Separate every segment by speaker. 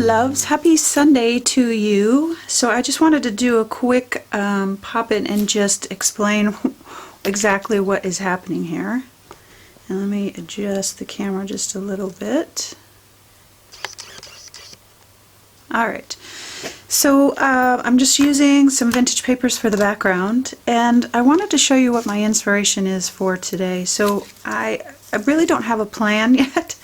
Speaker 1: loves, happy Sunday to you. So I just wanted to do a quick pop in and just explain exactly what is happening here. And let me adjust the camera just a little bit. Alright, so I'm just using some vintage papers for the background, and I wanted to show you what my inspiration is for today. So I really don't have a plan yet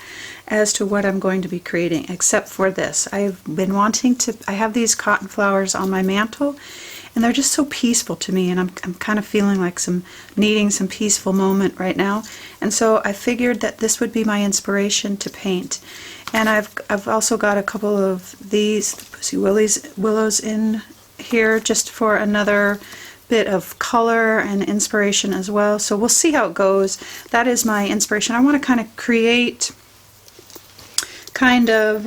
Speaker 1: as to what I'm going to be creating, except for this. I've been wanting to, I have these cotton flowers on my mantle, and they're just so peaceful to me, and I'm kind of feeling like needing some peaceful moment right now. And so I figured that this would be my inspiration to paint. And I've also got a couple of these Pussy Willows in here just for another bit of color and inspiration as well. So we'll see how it goes. That is my inspiration. I want to kind of create kind of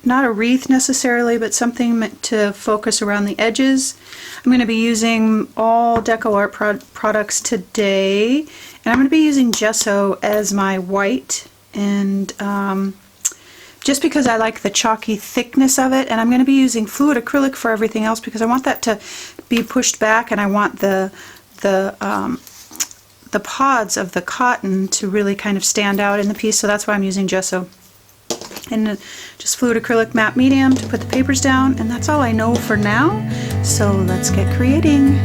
Speaker 1: not a wreath necessarily, but something to focus around the edges. I'm going to be using all Deco Art products today, and I'm going to be using Gesso as my white, and just because I like the chalky thickness of it. And I'm going to be using fluid acrylic for everything else because I want that to be pushed back, and I want the pods of the cotton to really kind of stand out in the piece, so that's why I'm using Gesso. And just fluid acrylic matte medium to put the papers down, and that's all I know for now. So let's get creating.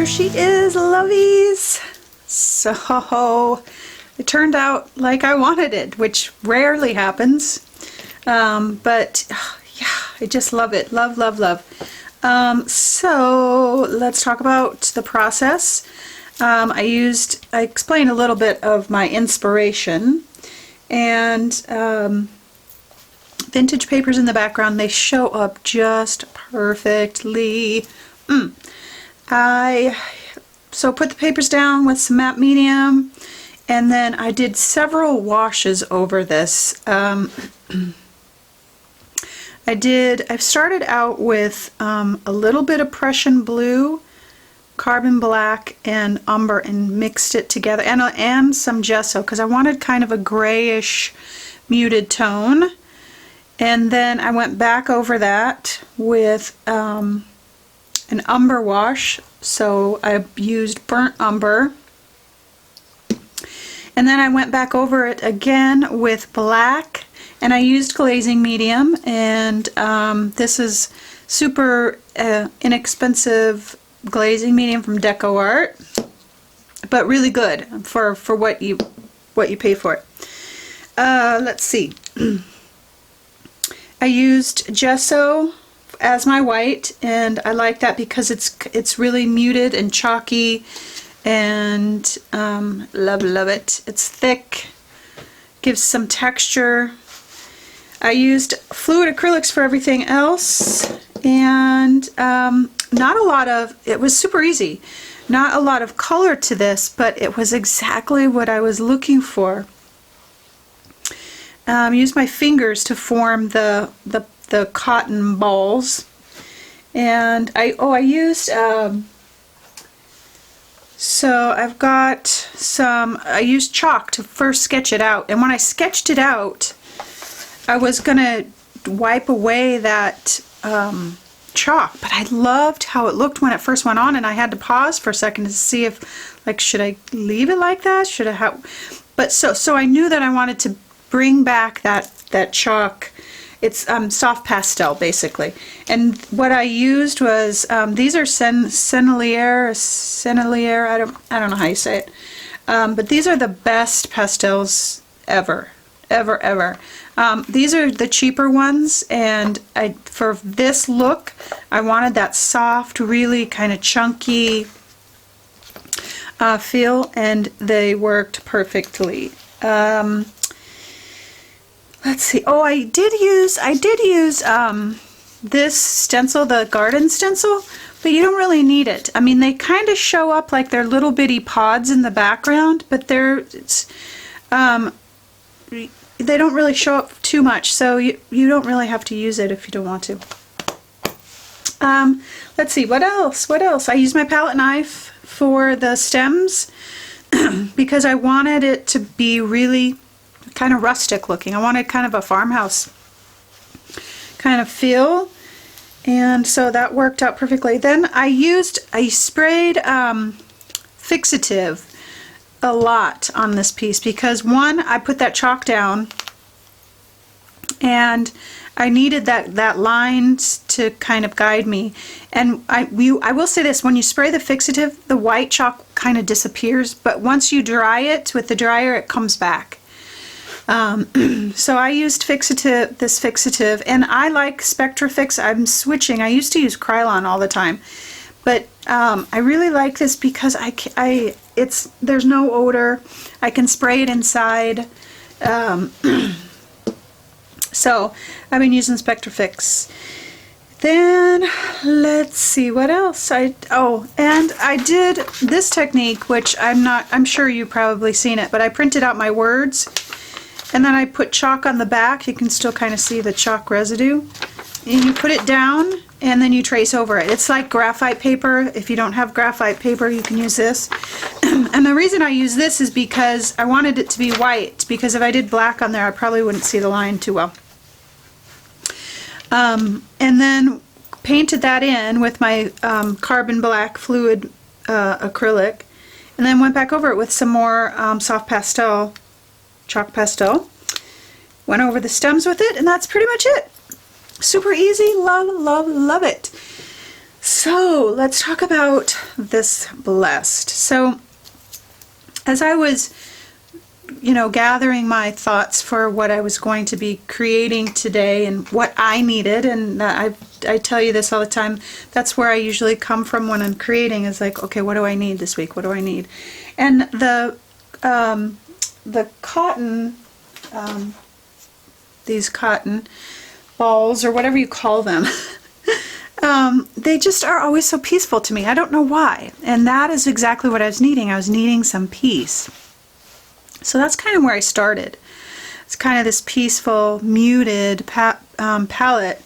Speaker 1: there she is, lovies. So it turned out like I wanted it, which rarely happens. But yeah, I just love it. Love, love, love. So let's talk about the process. I explained a little bit of my inspiration, and vintage papers in the background, they show up just perfectly. I put the papers down with some matte medium, and then I did several washes over this. I've started out with a little bit of Prussian blue, carbon black, and umber, and mixed it together, and some gesso, because I wanted kind of a grayish muted tone. And then I went back over that with an umber wash, so I used burnt umber. And then I went back over it again with black, and I used glazing medium, and this is super inexpensive glazing medium from Deco Art, but really good for what you pay for it. Let's see. I used gesso as my white, and I like that because it's really muted and chalky, and love it. It's thick, gives some texture. I used fluid acrylics for everything else, and it was super easy. Not a lot of color to this, but it was exactly what I was looking for. Use my fingers to form the cotton balls, and I used I used chalk to first sketch it out, and when I sketched it out, I was gonna wipe away that chalk, but I loved how it looked when it first went on, and I had to pause for a second to see if, like, should I leave it like that? Should I but so I knew that I wanted to bring back that chalk. It's soft pastel, basically. And what I used was these are Sennelier, I don't know how you say it, but these are the best pastels ever. These are the cheaper ones, and for this look I wanted that soft, really kind of chunky feel, and they worked perfectly. Let's see. Oh, I did use this stencil, the garden stencil, but you don't really need it. I mean, they kind of show up like they're little bitty pods in the background, but they don't really show up too much, so you don't really have to use it if you don't want to. Let's see, what else? I used my palette knife for the stems because I wanted it to be really kind of rustic looking. I wanted kind of a farmhouse kind of feel, and so that worked out perfectly. Then I sprayed fixative a lot on this piece because, one, I put that chalk down, and I needed that line to kind of guide me. And I will say this, when you spray the fixative, the white chalk kind of disappears, but once you dry it with the dryer, it comes back. So I used this fixative, and I like Spectrafix. I'm switching. I used to use Krylon all the time, but I really like this because there's no odor. I can spray it inside. So I've been using Spectrafix. Then let's see what else. And I did this technique, which I'm sure you've probably seen it, but I printed out my words, and then I put chalk on the back. You can still kind of see the chalk residue. And you put it down, and then you trace over it. It's like graphite paper. If you don't have graphite paper, you can use this. And the reason I use this is because I wanted it to be white, because if I did black on there, I probably wouldn't see the line too well. And then painted that in with my carbon black fluid acrylic, and then went back over it with some more soft pastel, chalk pastel. Went over the stems with it, and that's pretty much it. Super easy. Love, love, love it. So let's talk about this blessed. So as I was, gathering my thoughts for what I was going to be creating today and what I needed, and I tell you this all the time, that's where I usually come from when I'm creating, is like, okay, what do I need this week? What do I need? And the cotton, these cotton balls, or whatever you call them, they just are always so peaceful to me. I don't know why. And that is exactly what I was needing. I was needing some peace. So that's kind of where I started. It's kind of this peaceful, muted palette.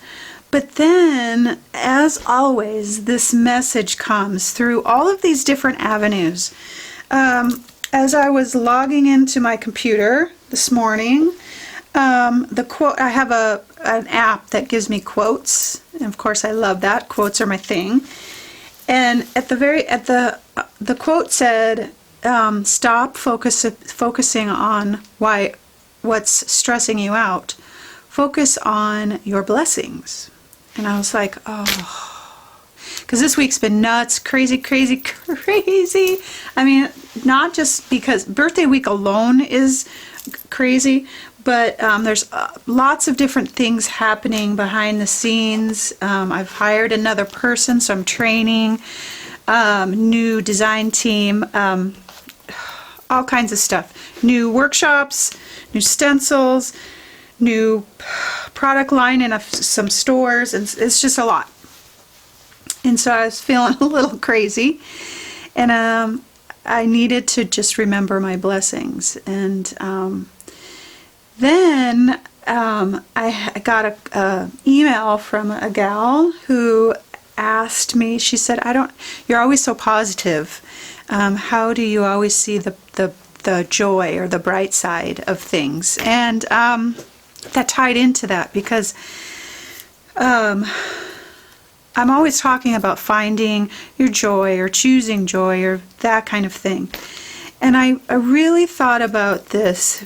Speaker 1: But then, as always, this message comes through all of these different avenues. As I was logging into my computer this morning, the quote, I have an app that gives me quotes, and of course I love that. Quotes are my thing. And at the quote said, stop focusing on what's stressing you out. Focus on your blessings. And I was like, oh, because this week's been nuts, crazy. I mean, not just because birthday week alone is crazy, but there's lots of different things happening behind the scenes. I've hired another person, so I'm training, new design team, all kinds of stuff. New workshops, new stencils, new product line in some stores, and it's just a lot. And so I was feeling a little crazy, and I needed to just remember my blessings. And then I got a email from a gal who asked me, she said, you're always so positive. How do you always see the joy or the bright side of things? And that tied into that, because I'm always talking about finding your joy or choosing joy or that kind of thing. And I really thought about this,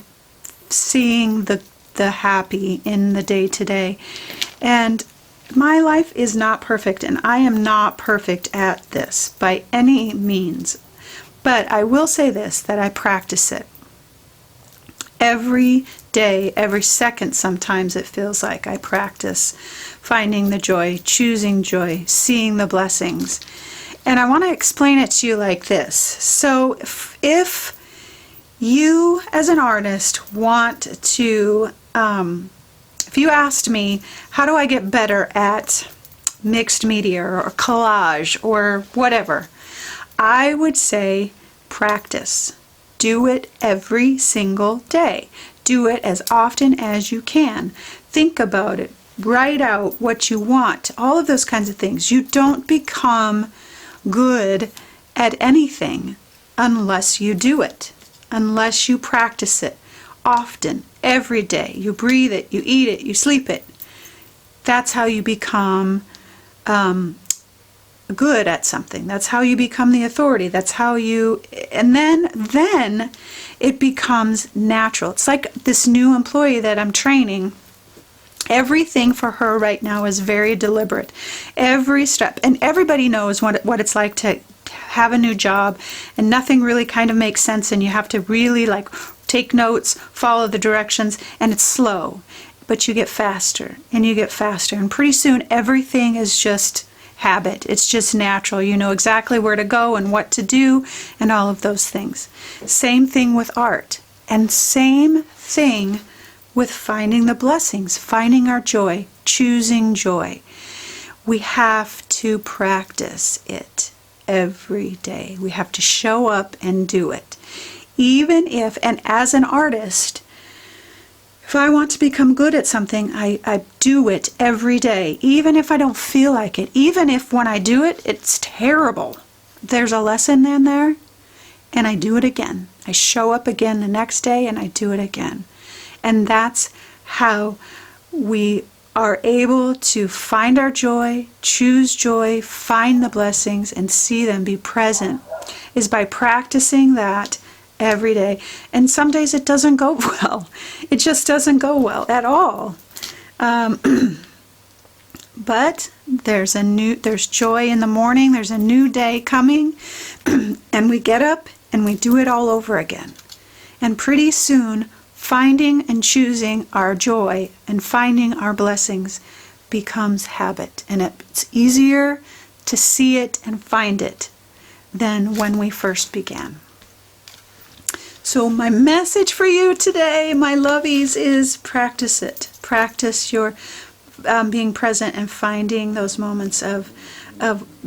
Speaker 1: seeing the happy in the day-to-day. And my life is not perfect, and I am not perfect at this by any means. But I will say this, that I practice it. Every day, every second, sometimes it feels like I practice finding the joy, choosing joy, seeing the blessings. And I want to explain it to you like this. So if you, as an artist, want to, if you asked me, how do I get better at mixed media or collage or whatever, I would say practice. Do it every single day. Do it as often as you can. Think about it. Write out what you want. All of those kinds of things. You don't become good at anything unless you do it, unless you practice it often, every day. You breathe it, you eat it, you sleep it. That's how you become good at something. That's how you become the authority. That's how you, and then it becomes natural. It's like this new employee that I'm training. Everything for her right now is very deliberate. Every step, and everybody knows what it's like to have a new job, and nothing really kind of makes sense, and you have to really like take notes, follow the directions, and it's slow, but you get faster and you get faster, and pretty soon everything is just habit. It's just natural. You know exactly where to go and what to do and all of those things. Same thing with art, and same thing with finding the blessings, finding our joy, choosing joy. We have to practice it every day. We have to show up and do it. Even if, and as an artist, if I want to become good at something, I do it every day, even if I don't feel like it. Even if when I do it, it's terrible. There's a lesson in there, and I do it again. I show up again the next day, and I do it again. And that's how we are able to find our joy, choose joy, find the blessings, and see them, be present, is by practicing that every day. And some days it doesn't go well. It just doesn't go well at all. But there's joy in the morning, there's a new day coming, and we get up and we do it all over again. And pretty soon, finding and choosing our joy and finding our blessings becomes habit. And it's easier to see it and find it than when we first began. So my message for you today, my lovies, is practice it. Practice your being present and finding those moments of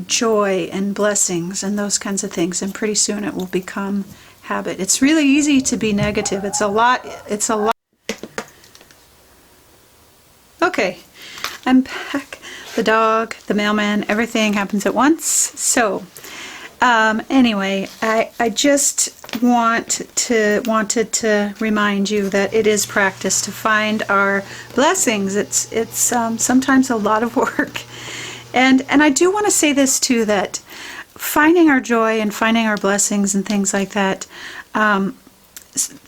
Speaker 1: joy and blessings and those kinds of things. And pretty soon it will become habit. It's really easy to be negative. It's a lot. Okay, I'm back. The dog, the mailman, everything happens at once. So anyway, I just wanted to remind you that it is practice to find our blessings. It's sometimes a lot of work, and I do want to say this too, that finding our joy and finding our blessings and things like that,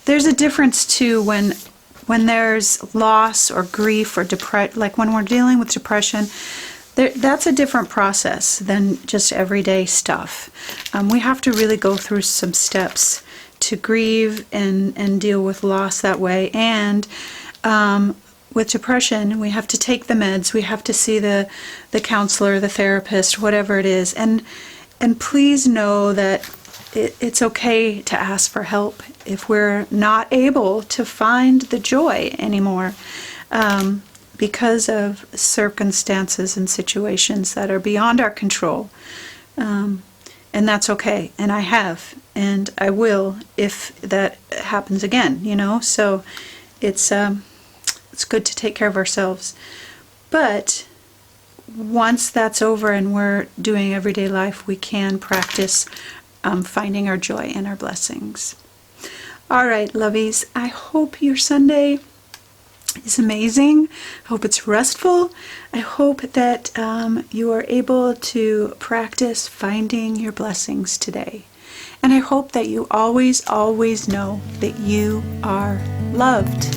Speaker 1: there's a difference too when there's loss or grief or depression. Like when we're dealing with depression, that's a different process than just everyday stuff. We have to really go through some steps to grieve and deal with loss that way. And with depression, we have to take the meds. We have to see the counselor, the therapist, whatever it is. And please know that it's okay to ask for help if we're not able to find the joy anymore. Because of circumstances and situations that are beyond our control. And that's okay. And I have, and I will if that happens again, you know. So it's good to take care of ourselves. But once that's over and we're doing everyday life, we can practice finding our joy and our blessings. All right, lovies, I hope your Sunday is amazing. I hope it's restful. I hope that you are able to practice finding your blessings today. And I hope that you always, always know that you are loved.